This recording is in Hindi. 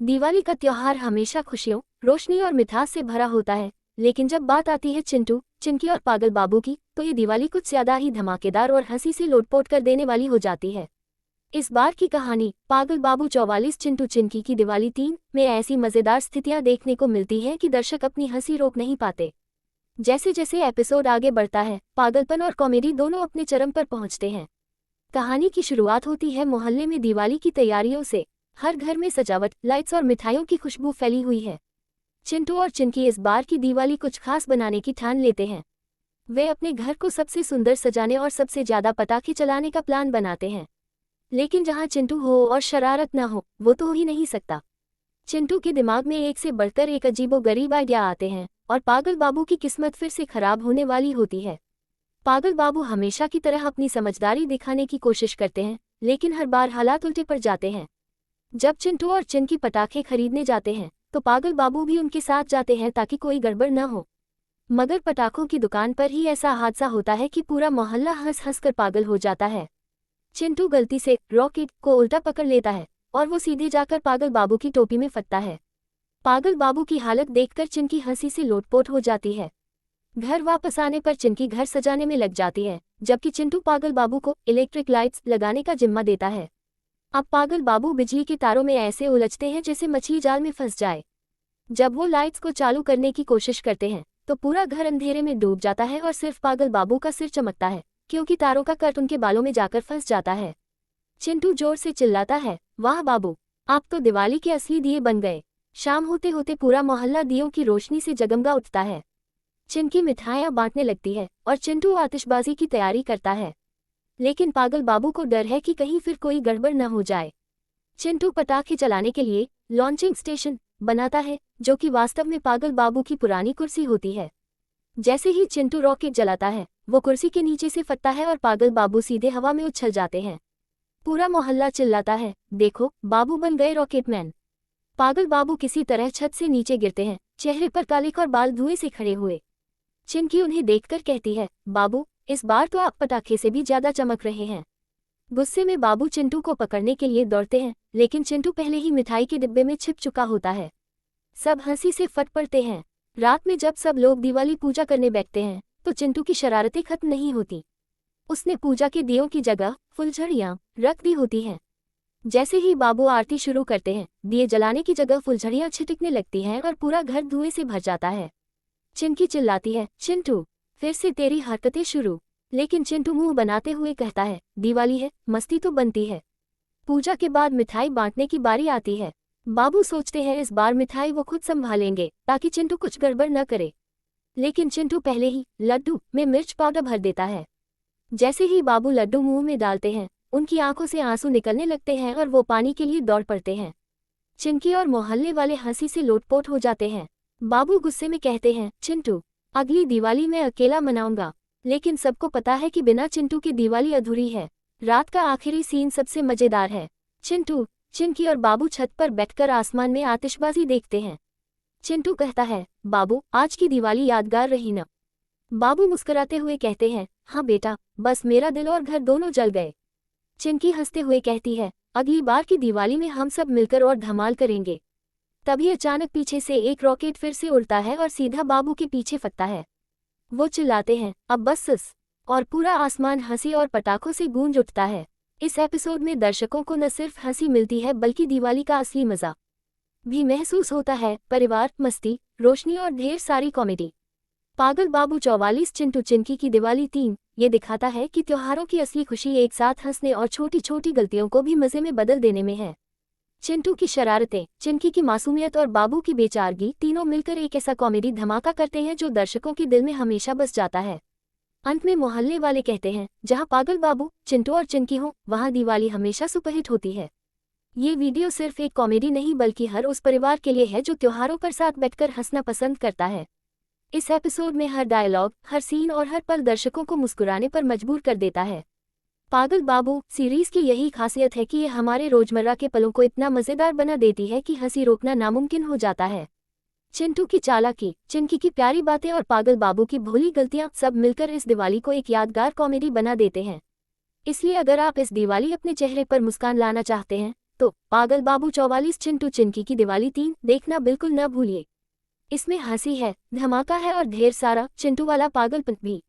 दिवाली का त्योहार हमेशा खुशियों, रोशनी और मिठास से भरा होता है, लेकिन जब बात आती है चिंटू, चिंकी और पागल बाबू की, तो ये दिवाली कुछ ज्यादा ही धमाकेदार और हंसी से लोटपोट कर देने वाली हो जाती है। इस बार की कहानी पागल बाबू 44 चिंटू चिंकी की दिवाली 3 में ऐसी मजेदार स्थितियां देखने को मिलती हैं कि दर्शक अपनी हंसी रोक नहीं पाते। जैसे जैसे एपिसोड आगे बढ़ता है, पागलपन और कॉमेडी दोनों अपने चरम पर पहुंचते हैं। कहानी की शुरुआत होती है मोहल्ले में दिवाली की तैयारियों से। हर घर में सजावट, लाइट्स और मिठाइयों की खुशबू फैली हुई है। चिंटू और चिंकी इस बार की दिवाली कुछ खास बनाने की ठान लेते हैं। वे अपने घर को सबसे सुंदर सजाने और सबसे ज्यादा पटाखे चलाने का प्लान बनाते हैं। लेकिन जहां चिंटू हो और शरारत न हो, वो तो हो ही नहीं सकता। चिंटू के दिमाग में एक से बढ़कर एक अजीबोगरीब आइडिया आते हैं और पागल बाबू की किस्मत फिर से खराब होने वाली होती है। पागल बाबू हमेशा की तरह अपनी समझदारी दिखाने की कोशिश करते हैं, लेकिन हर बार हालात उल्टे पड़ जाते हैं। जब चिंटू और चिंकी पटाखे खरीदने जाते हैं, तो पागल बाबू भी उनके साथ जाते हैं ताकि कोई गड़बड़ न हो। मगर पटाखों की दुकान पर ही ऐसा हादसा होता है कि पूरा मोहल्ला हंस हंस कर पागल हो जाता है। चिंटू गलती से रॉकेट को उल्टा पकड़ लेता है और वो सीधे जाकर पागल बाबू की टोपी में फटता है। पागल बाबू की हालत देखकर चिंकी हंसी से लोटपोट हो जाती है। घर वापस आने पर चिंकी घर सजाने में लग जाती है, जबकि चिंटू पागल बाबू को इलेक्ट्रिक लाइट्स लगाने का जिम्मा देता है। अब पागल बाबू बिजली के तारों में ऐसे उलझते हैं जैसे मछली जाल में फंस जाए। जब वो लाइट्स को चालू करने की कोशिश करते हैं, तो पूरा घर अंधेरे में डूब जाता है और सिर्फ पागल बाबू का सिर चमकता है, क्योंकि तारों का कट उनके बालों में जाकर फंस जाता है। चिंटू जोर से चिल्लाता है, वाह बाबू, आप तो दिवाली के असली दिए बन गए। शाम होते होते पूरा मोहल्ला दियों की रोशनी से जगमगा उठता है। चिंकी मिठाइयाँ बांटने लगती है और चिंटू आतिशबाजी की तैयारी करता है। लेकिन पागल बाबू को डर है कि कहीं फिर कोई गड़बड़ न हो जाए। चिंटू पटाखे चलाने के लिए लॉन्चिंग स्टेशन बनाता है, जो कि वास्तव में पागल बाबू की पुरानी कुर्सी होती है। जैसे ही चिंटू रॉकेट जलाता है, वो कुर्सी के नीचे से फटता है और पागल बाबू सीधे हवा में उछल जाते हैं। पूरा मोहल्ला चिल्लाता है, देखो, बाबू बन गए रॉकेटमैन। पागल बाबू किसी तरह छत से नीचे गिरते हैं, चेहरे पर कालिक और बाल धुएं से खड़े हुए। चिंकी उन्हें देखकर कहती है, बाबू, इस बार तो आप पटाखे से भी ज्यादा चमक रहे हैं। गुस्से में बाबू चिंटू को पकड़ने के लिए दौड़ते हैं, लेकिन चिंटू पहले ही मिठाई के डिब्बे में छिप चुका होता है। सब हंसी से फट पड़ते हैं। रात में जब सब लोग दिवाली पूजा करने बैठते हैं, तो चिंटू की शरारतें खत्म नहीं होती। उसने पूजा के दियों की जगह फुलझड़ियां रख दी होती हैं। जैसे ही बाबू आरती शुरू करते हैं, दिए जलाने की जगह फुलझड़ियां छिटकने लगती हैं और पूरा घर धुएं से भर जाता है। चिंकी चिल्लाती है, चिंटू, फिर से तेरी हरकतें शुरू। लेकिन चिंटू मुंह बनाते हुए कहता है, दिवाली है, मस्ती तो बनती है। पूजा के बाद मिठाई बांटने की बारी आती है। बाबू सोचते हैं इस बार मिठाई वो खुद संभालेंगे ताकि चिंटू कुछ गड़बड़ न करे। लेकिन चिंटू पहले ही लड्डू में मिर्च पाउडर भर देता है। जैसे ही बाबू लड्डू मुंह में डालते हैं, उनकी आंखों से आंसू निकलने लगते हैं और वो पानी के लिए दौड़ पड़ते हैं। चिंकी और मोहल्ले वाले हंसी से लोटपोट हो जाते हैं। बाबू गुस्से में कहते हैं, चिंटू, अगली दिवाली मैं अकेला मनाऊंगा। लेकिन सबको पता है कि बिना चिंटू की दिवाली अधूरी है। रात का आखिरी सीन सबसे मजेदार है। चिंटू, चिंकी और बाबू छत पर बैठकर आसमान में आतिशबाजी देखते हैं। चिंटू कहता है, बाबू, आज की दिवाली यादगार रही न? बाबू मुस्कुराते हुए कहते हैं, हाँ बेटा, बस मेरा दिल और घर दोनों जल गए। चिंकी हंसते हुए कहती है, अगली बार की दिवाली में हम सब मिलकर और धमाल करेंगे। तभी अचानक पीछे से एक रॉकेट फिर से उड़ता है और सीधा बाबू के पीछे फटता है। वो चिल्लाते हैं, अब बस, और पूरा आसमान हंसी और पटाखों से गूंज उठता है। इस एपिसोड में दर्शकों को न सिर्फ हंसी मिलती है, बल्कि दिवाली का असली मजा भी महसूस होता है। परिवार, मस्ती, रोशनी और ढेर सारी कॉमेडी। पागल बाबू 44 चिंटू चिंकी की दिवाली 3 ये दिखाता है कि त्योहारों की असली खुशी एक साथ हंसने और छोटी छोटी गलतियों को भी मजे में बदल देने में है। चिंटू की शरारतें, चिंकी की मासूमियत और बाबू की बेचारगी तीनों मिलकर एक ऐसा कॉमेडी धमाका करते हैं जो दर्शकों के दिल में हमेशा बस जाता है। अंत में मोहल्ले वाले कहते हैं, जहां पागल बाबू, चिंटू और चिंकी हो, वहां दिवाली हमेशा सुपरहिट होती है। ये वीडियो सिर्फ एक कॉमेडी नहीं, बल्कि हर उस परिवार के लिए है जो त्योहारों पर साथ बैठकर हंसना पसंद करता है। इस एपिसोड में हर डायलॉग, हर सीन और हर पल दर्शकों को मुस्कुराने पर मजबूर कर देता है। पागल बाबू सीरीज की यही खासियत है कि ये हमारे रोजमर्रा के पलों को इतना मजेदार बना देती है कि हंसी रोकना नामुमकिन हो जाता है। चिंटू की चालाकी, चिंकी की प्यारी बातें और पागल बाबू की भोली गलतियां सब मिलकर इस दिवाली को एक यादगार कॉमेडी बना देते हैं। इसलिए अगर आप इस दिवाली अपने चेहरे पर मुस्कान लाना चाहते हैं, तो पागल बाबू 44 चिंटू चिंकी की दिवाली 3 देखना बिल्कुल न भूलिए। इसमें हंसी है, धमाका है और ढेर सारा चिंटू वाला पागलपन भी।